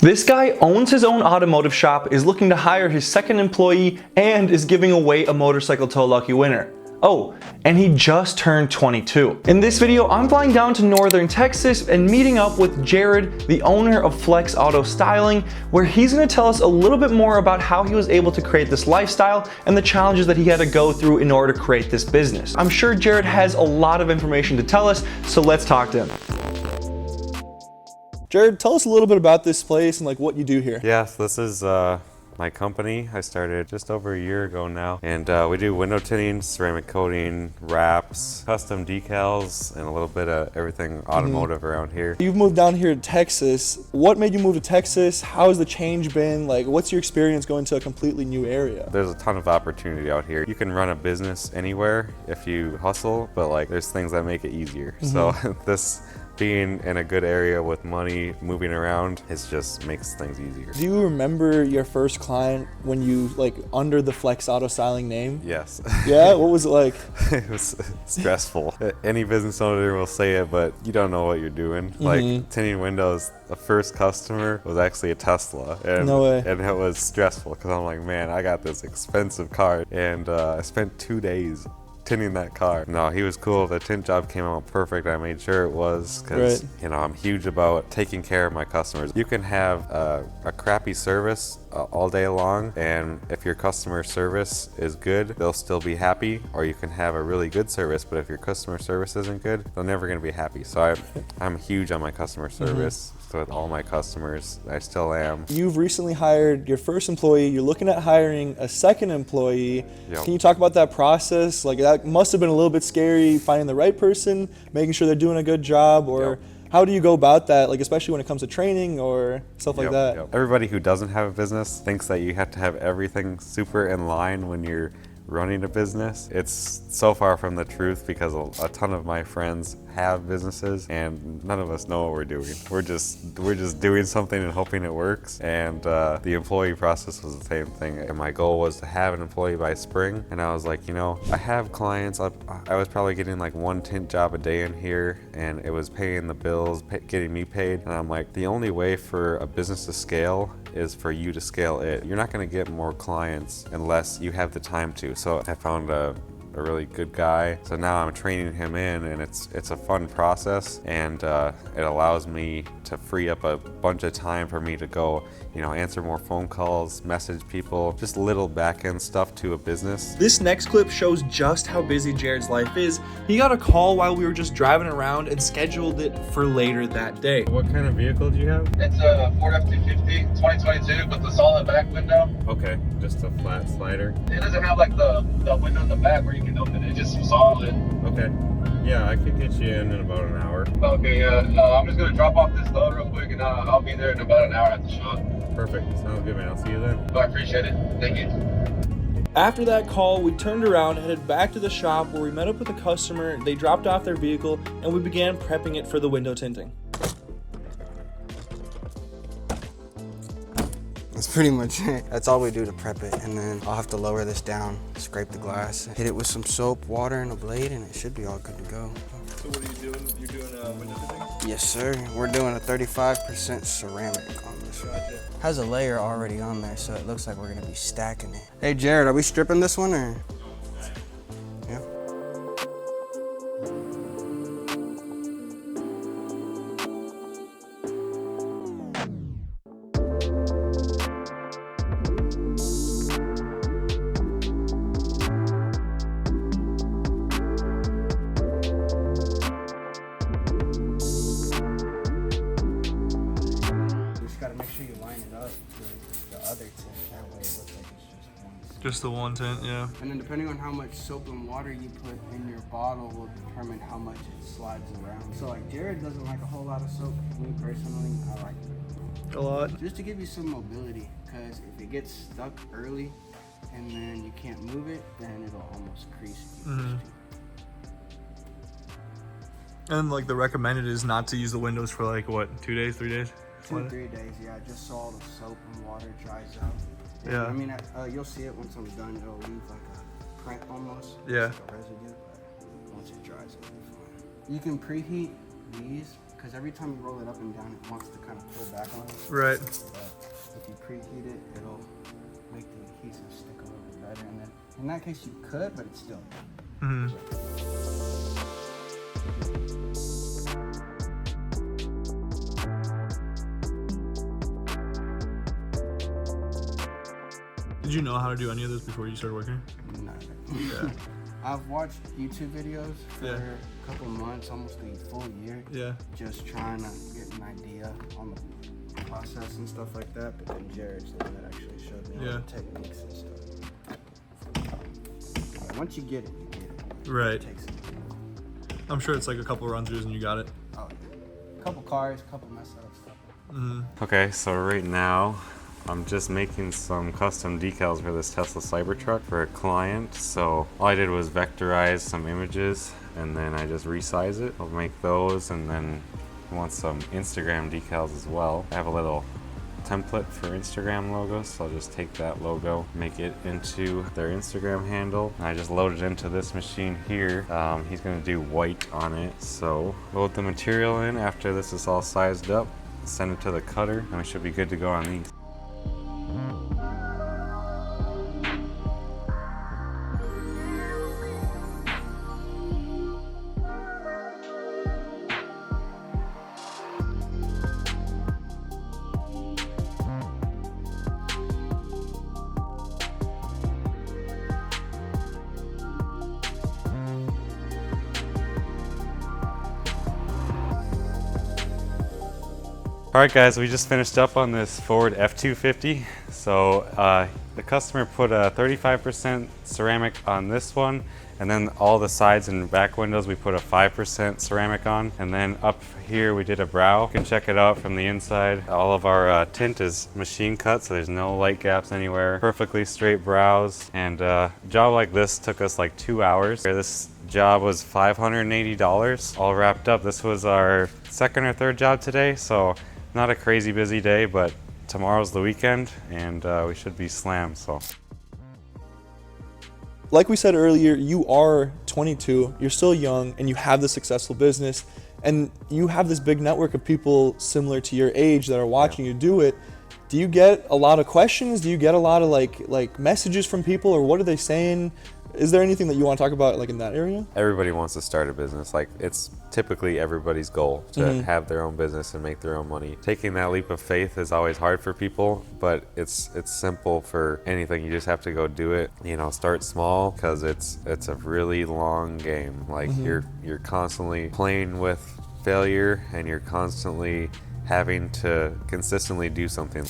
This guy owns his own automotive shop, is looking to hire his second employee, and is giving away a motorcycle to a lucky winner. Oh, and he just turned 22. In this video, I'm flying down to northern Texas and meeting up with Jared, the owner of FlexAutoStyling, where he's gonna tell us a little bit more about how he was able to create this lifestyle and the challenges that he had to go through in order to create this business. I'm sure Jared has a lot of information to tell us, so let's talk to him. Jared, tell us a little bit about this place and like what you do here. Yeah, so this is my company. I started just over a year ago now, and we do window tinting, ceramic coating, wraps, custom decals, and a little bit of everything automotive around here. You've moved down here to Texas. What made you move to Texas? How has the change been? Like, what's your experience going to a completely new area? There's a ton of opportunity out here. You can run a business anywhere if you hustle, but like there's things that make it easier. So this being in a good area with money, moving around, it just makes things easier. Do you remember your first client when you like under the FlexAutoStyling name? Yes. Yeah, what was it like? It was stressful. Any business owner will say it, but you don't know what you're doing. Like tinting windows, the first customer was actually a Tesla. And, no way. And it was stressful because I'm like, man, I got this expensive car, and I spent 2 days tinting that car. No, he was cool. The tint job came out perfect. I made sure it was because you know, I'm huge about taking care of my customers. You can have a crappy service all day long, and if your customer service is good, they'll still be happy. Or you can have a really good service, but if your customer service isn't good, they're never going to be happy. So I'm huge on my customer service. So with all my customers, I still am. You've recently hired your first employee. You're looking at hiring a second employee. Yep. Can you talk about that process? Like, that must have been a little bit scary, finding the right person, making sure they're doing a good job, or how do you go about that? Like, especially when it comes to training or stuff like that. Everybody who doesn't have a business thinks that you have to have everything super in line when you're running a business. It's so far from the truth because a ton of my friends have businesses and none of us know what we're doing. We're just doing something and hoping it works. And the employee process was the same thing. And my goal was to have an employee by spring. And I was like, you know, I have clients. I was probably getting like 1 tint job a day in here, and it was paying the bills, getting me paid. And I'm like, the only way for a business to scale is for you to scale it. You're not going to get more clients unless you have the time to. So I found a really good guy. So now I'm training him in, and it's a fun process, and it allows me to free up a bunch of time for me to go, you know, answer more phone calls, message people, just little back-end stuff to a business. This next clip shows just how busy Jared's life is. He got a call while we were just driving around and scheduled it for later that day. What kind of vehicle do you have? It's a Ford F-250 2022 with the solid back window. Okay, just a flat slider. It doesn't have like the window in the back where you can open it, just solid. Okay. Yeah, I could get you in about an hour. Okay, I'm just gonna drop off this load real quick, and I'll be there in about an hour at the shop. Perfect. Sounds good, man. I'll see you then. I appreciate it. Thank you. After that call, we turned around, headed back to the shop where we met up with a customer. They dropped off their vehicle, and we began prepping it for the window tinting. That's pretty much it. That's all we do to prep it, and then I'll have to lower this down, scrape the glass, hit it with some soap, water, and a blade, and it should be all good to go. So what are you doing? You're doing window tinting? Yes, sir. We're doing a 35% ceramic on this one. Gotcha. Has a layer already on there, so it looks like we're gonna be stacking it. Hey, Jared, are we stripping this one, or? Yeah. Gotta make sure you line it up with the other tint. That way it looks like it's Just the one tint, yeah. And then depending on how much soap and water you put in your bottle will determine how much it slides around. So like Jared doesn't like a whole lot of soap. Me personally, I like it A lot. just to give you some mobility, because if it gets stuck early and then you can't move it, then it'll almost crease if you push too. And like the recommended is not to use the windows for like what, 2 days, 3 days? 2 or 3 days, yeah, just so all the soap and water dries out. And, Yeah. I mean, you'll see it once I'm done. It'll leave like a print almost. Yeah. Like a residue, but once it dries, it'll be fine. You can preheat these because every time you roll it up and down, it wants to kind of pull back on it. Right. But if you preheat it, it'll make the adhesive stick a little bit better. And then in that case, you could, but it's still. Did you know how to do any of this before you started working? No. Yeah. I've watched YouTube videos for Yeah. a couple months, almost a full year. Yeah. Just trying to get an idea on the process and stuff like that. But then Jared's the one that actually showed me all Yeah. the techniques and stuff. But once you get it, you get it. Right. It takes I'm sure it's like a couple run throughs and you got it. oh, yeah. Couple cars, couple mess ups, stuff. Okay, so right now I'm just making some custom decals for this Tesla Cybertruck for a client. So all I did was vectorize some images and then I just resize it. I'll make those, and then I want some Instagram decals as well. I have a little template for Instagram logos, so I'll just take that logo, make it into their Instagram handle, and I just load it into this machine here. He's gonna do white on it, so load the material in after this is all sized up, send it to the cutter, and we should be good to go on these. All right, guys, we just finished up on this Ford F-250. So the customer put a 35% ceramic on this one, and then all the sides and back windows we put a 5% ceramic on, and then up here we did a brow. You can check it out from the inside. All of our tint is machine cut, so there's no light gaps anywhere. Perfectly straight brows, and a job like this took us like 2 hours. This job was $580 all wrapped up. This was our second or third job today, so not a crazy busy day, but tomorrow's the weekend and we should be slammed. So Like we said earlier, you are 22, you're still young, and you have this successful business, and you have this big network of people similar to your age that are watching you do it. Do you get a lot of questions? Do you get a lot of like messages from people, or what are they saying? Is there anything that you want to talk about like in that area? everybody wants to start a business. Like, it's typically everybody's goal to have their own business and make their own money. Taking that leap of faith is always hard for people, but it's simple for anything. You just have to go do it. You know, start small, because it's a really long game. Like, you're constantly playing with failure, and you're constantly having to consistently do something.